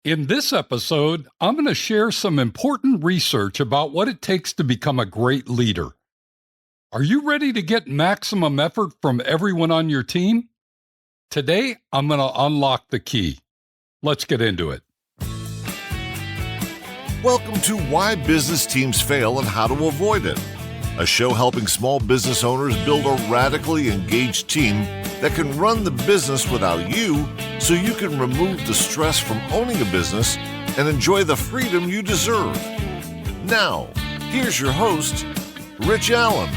In this episode, I'm going to share some important research about what it takes to become a great leader. Are you ready to get maximum effort from everyone on your team? Today, I'm going to unlock the key. Let's get into it. Welcome to Why Business Teams Fail and How to Avoid It, a show helping small business owners build a radically engaged team that can run the business without you, so you can remove the stress from owning a business and enjoy the freedom you deserve. Now, here's your host, Rich Allen.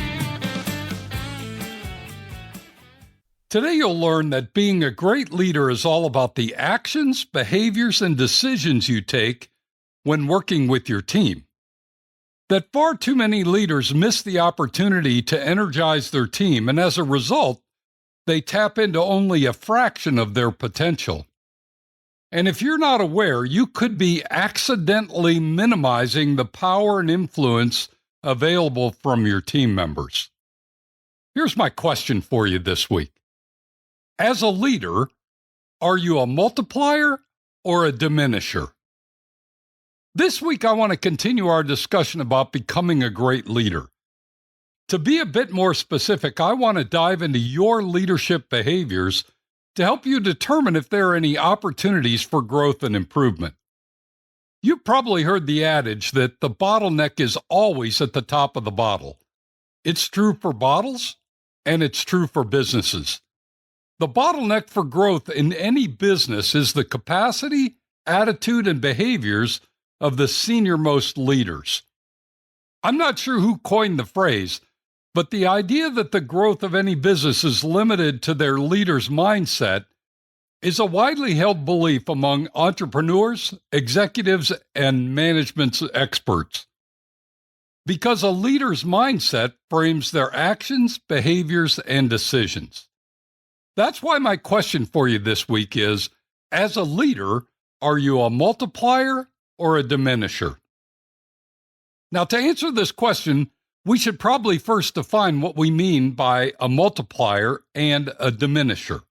Today you'll learn that being a great leader is all about the actions, behaviors, and decisions you take when working with your team. That far too many leaders miss the opportunity to energize their team, and as a result, they tap into only a fraction of their potential. And if you're not aware, you could be accidentally minimizing the power and influence available from your team members. Here's my question for you this week. As a leader, are you a multiplier or a diminisher? This week, I want to continue our discussion about becoming a great leader. To be a bit more specific, I want to dive into your leadership behaviors to help you determine if there are any opportunities for growth and improvement. You've probably heard the adage that the bottleneck is always at the top of the bottle. It's true for bottles, and it's true for businesses. The bottleneck for growth in any business is the capacity, attitude, and behaviors of the senior-most leaders. I'm not sure who coined the phrase, but the idea that the growth of any business is limited to their leader's mindset is a widely held belief among entrepreneurs, executives, and management experts. Because a leader's mindset frames their actions, behaviors, and decisions. That's why my question for you this week is, as a leader, are you a multiplier or a diminisher? Now, to answer this question, we should probably first define what we mean by a multiplier and a diminisher.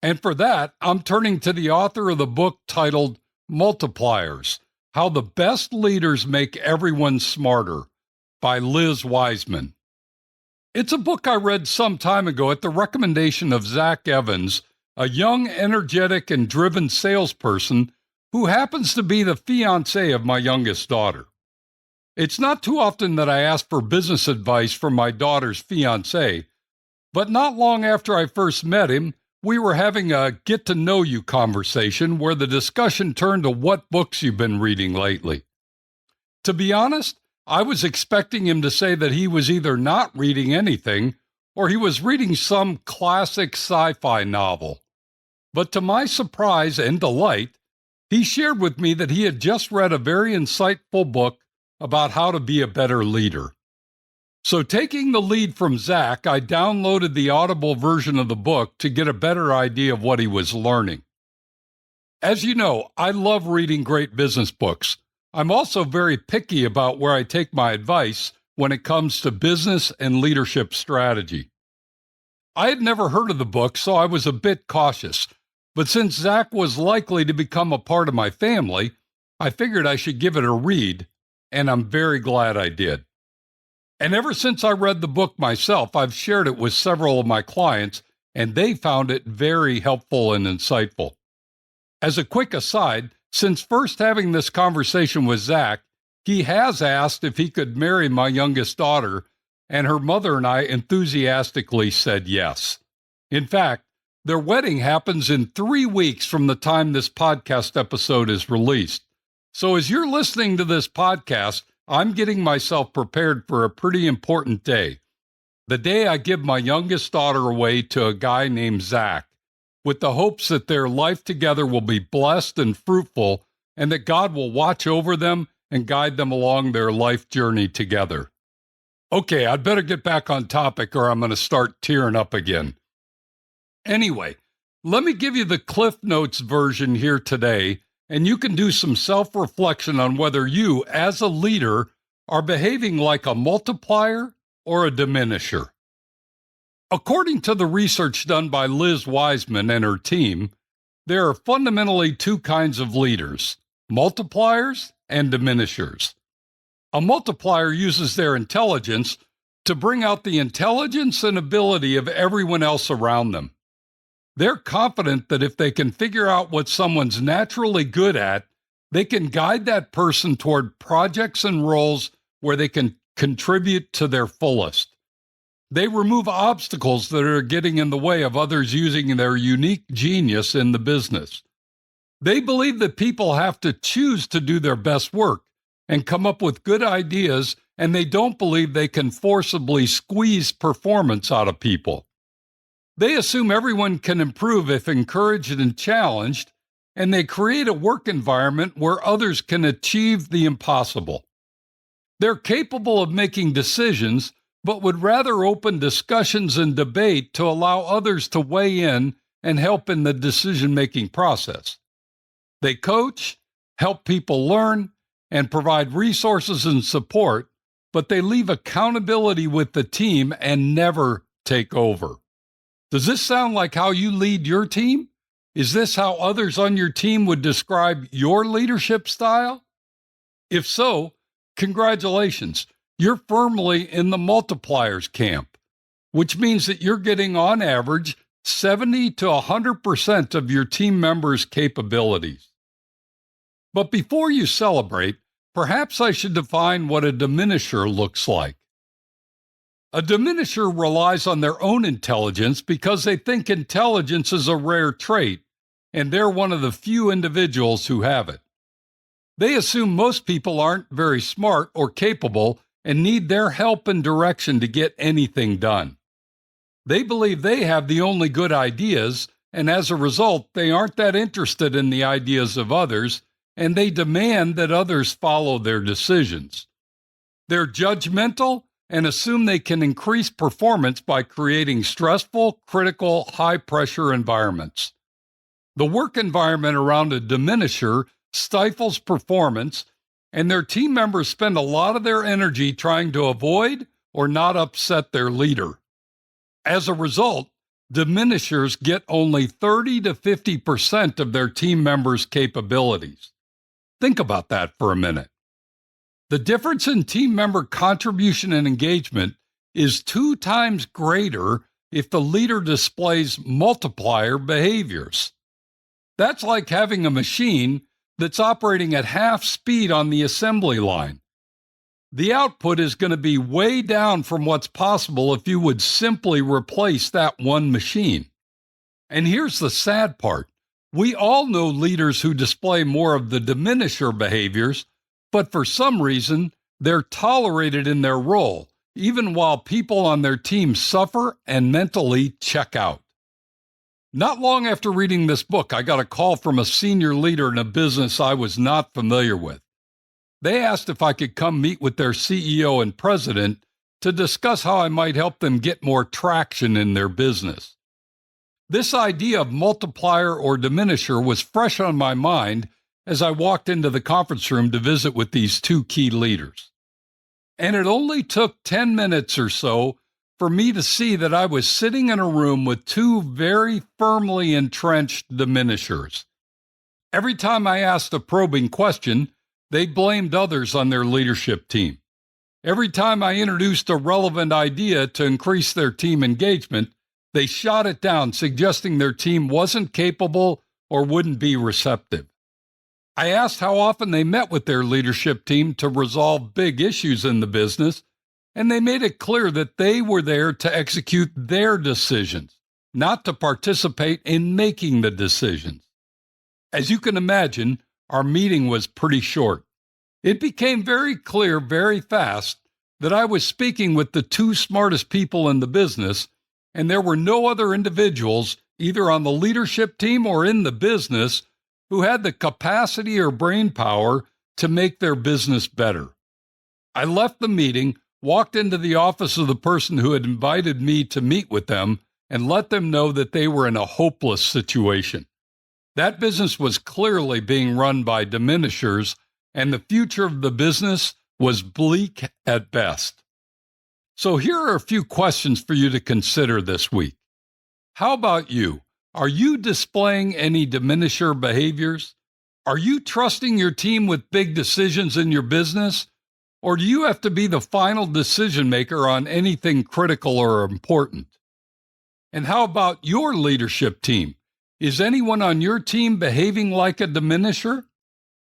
And for that, I'm turning to the author of the book titled Multipliers: How the Best Leaders Make Everyone Smarter by Liz Wiseman. It's a book I read some time ago at the recommendation of Zach Evans, a young, energetic, and driven salesperson who happens to be the fiancé of my youngest daughter. It's not too often that I ask for business advice from my daughter's fiancé, but not long after I first met him, we were having a get-to-know-you conversation where the discussion turned to what books you've been reading lately. To be honest, I was expecting him to say that he was either not reading anything or he was reading some classic sci-fi novel. But to my surprise and delight, he shared with me that he had just read a very insightful book about how to be a better leader. So taking the lead from Zach, I downloaded the Audible version of the book to get a better idea of what he was learning. As you know, I love reading great business books. I'm also very picky about where I take my advice when it comes to business and leadership strategy. I had never heard of the book, so I was a bit cautious. But since Zach was likely to become a part of my family, I figured I should give it a read, and I'm very glad I did. And ever since I read the book myself, I've shared it with several of my clients, and they found it very helpful and insightful. As a quick aside, since first having this conversation with Zach, he has asked if he could marry my youngest daughter, and her mother and I enthusiastically said yes. In fact, their wedding happens in 3 weeks from the time this podcast episode is released. So as you're listening to this podcast, I'm getting myself prepared for a pretty important day. The day I give my youngest daughter away to a guy named Zach, with the hopes that their life together will be blessed and fruitful, and that God will watch over them and guide them along their life journey together. Okay, I'd better get back on topic or I'm going to start tearing up again. Anyway, let me give you the Cliff Notes version here today, and you can do some self-reflection on whether you, as a leader, are behaving like a multiplier or a diminisher. According to the research done by Liz Wiseman and her team, There are fundamentally two kinds of leaders: multipliers and diminishers. A multiplier uses their intelligence to bring out the intelligence and ability of everyone else around them. They're confident that if they can figure out what someone's naturally good at, they can guide that person toward projects and roles where they can contribute to their fullest. They remove obstacles that are getting in the way of others using their unique genius in the business. They believe that people have to choose to do their best work and come up with good ideas, and they don't believe they can forcibly squeeze performance out of people. They assume everyone can improve if encouraged and challenged, and they create a work environment where others can achieve the impossible. They're capable of making decisions, but would rather open discussions and debate to allow others to weigh in and help in the decision-making process. They coach, help people learn, and provide resources and support, but they leave accountability with the team and never take over. Does this sound like how you lead your team? Is this how others on your team would describe your leadership style? If so, congratulations. You're firmly in the multipliers camp, which means that you're getting on average 70 to 100% of your team members' capabilities. But before you celebrate, perhaps I should define what a diminisher looks like. A diminisher relies on their own intelligence because they think intelligence is a rare trait, and they're one of the few individuals who have it. They assume most people aren't very smart or capable and need their help and direction to get anything done. They believe they have the only good ideas, and as a result, they aren't that interested in the ideas of others, and they demand that others follow their decisions. They're judgmental and assume they can increase performance by creating stressful, critical, high-pressure environments. The work environment around a diminisher stifles performance, and their team members spend a lot of their energy trying to avoid or not upset their leader. As a result, diminishers get only 30 to 50% of their team members' capabilities. Think about that for a minute. The difference in team member contribution and engagement is 2 times greater if the leader displays multiplier behaviors. That's like having a machine that's operating at half speed on the assembly line. The output is going to be way down from what's possible if you would simply replace that one machine. And here's the sad part. We all know leaders who display more of the diminisher behaviors, but for some reason, they're tolerated in their role, even while people on their team suffer and mentally check out. Not long after reading this book, I got a call from a senior leader in a business I was not familiar with. They asked if I could come meet with their CEO and president to discuss how I might help them get more traction in their business. This idea of multiplier or diminisher was fresh on my mind as I walked into the conference room to visit with these 2 key leaders. And it only took 10 minutes or so for me to see that I was sitting in a room with 2 very firmly entrenched diminishers. Every time I asked a probing question, they blamed others on their leadership team. Every time I introduced a relevant idea to increase their team engagement, they shot it down, suggesting their team wasn't capable or wouldn't be receptive. I asked how often they met with their leadership team to resolve big issues in the business, and they made it clear that they were there to execute their decisions, not to participate in making the decisions. As you can imagine, our meeting was pretty short. It became very clear very fast that I was speaking with the 2 smartest people in the business, and there were no other individuals, either on the leadership team or in the business, who had the capacity or brain power to make their business better. I left the meeting, walked into the office of the person who had invited me to meet with them, and let them know that they were in a hopeless situation. That business was clearly being run by diminishers, and the future of the business was bleak at best. So here are a few questions for you to consider this week. How about you? Are you displaying any diminisher behaviors? Are you trusting your team with big decisions in your business? Or do you have to be the final decision maker on anything critical or important? And how about your leadership team? Is anyone on your team behaving like a diminisher?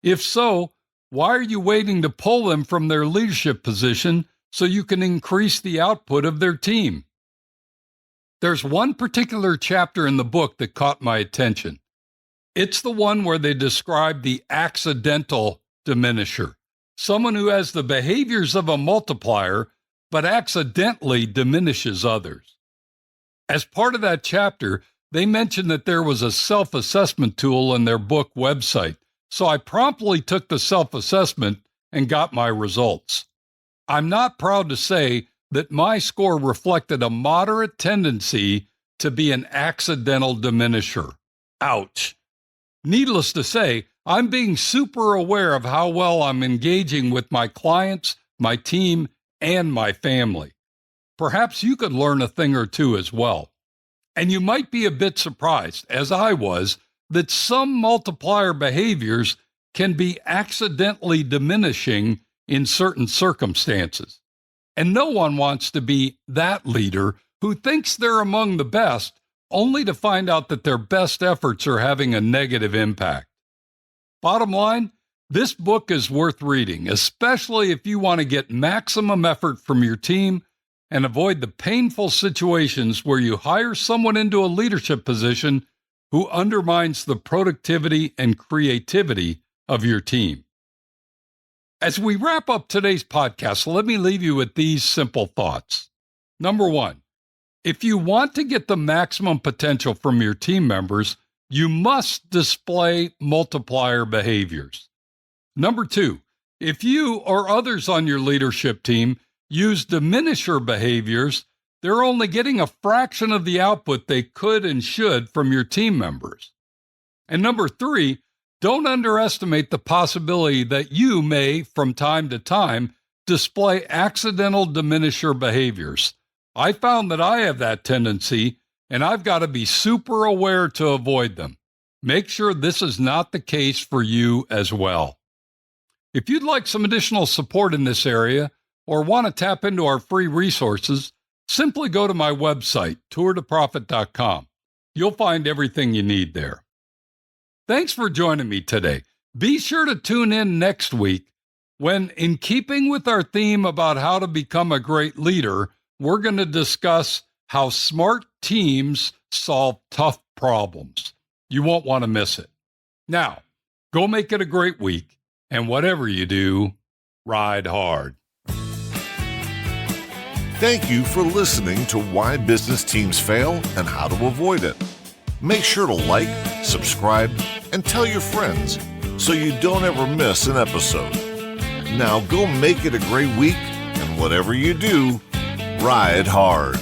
If so, why are you waiting to pull them from their leadership position so you can increase the output of their team? There's one particular chapter in the book that caught my attention. It's the one where they describe the accidental diminisher, someone who has the behaviors of a multiplier but accidentally diminishes others. As part of that chapter, they mentioned that there was a self-assessment tool in their book website, so I promptly took the self-assessment and got my results. I'm not proud to say that my score reflected a moderate tendency to be an accidental diminisher. Ouch. Needless to say, I'm being super aware of how well I'm engaging with my clients, my team, and my family. Perhaps you could learn a thing or two as well. And you might be a bit surprised, as I was, that some multiplier behaviors can be accidentally diminishing in certain circumstances. And no one wants to be that leader who thinks they're among the best, only to find out that their best efforts are having a negative impact. Bottom line, this book is worth reading, especially if you want to get maximum effort from your team and avoid the painful situations where you hire someone into a leadership position who undermines the productivity and creativity of your team. As we wrap up today's podcast, let me leave you with these simple thoughts. Number one, if you want to get the maximum potential from your team members, you must display multiplier behaviors. Number two, if you or others on your leadership team use diminisher behaviors, they're only getting a fraction of the output they could and should from your team members. And number three, don't underestimate the possibility that you may, from time to time, display accidental diminisher behaviors. I found that I have that tendency, and I've got to be super aware to avoid them. Make sure this is not the case for you as well. If you'd like some additional support in this area, or want to tap into our free resources, simply go to my website, tourtoprofit.com. You'll find everything you need there. Thanks for joining me today. Be sure to tune in next week when, in keeping with our theme about how to become a great leader, we're going to discuss how smart teams solve tough problems. You won't want to miss it. Now, go make it a great week, and whatever you do, ride hard. Thank you for listening to Why Business Teams Fail and How to Avoid It. Make sure to like, subscribe, and tell your friends so you don't ever miss an episode. Now go make it a great week, and whatever you do, ride hard.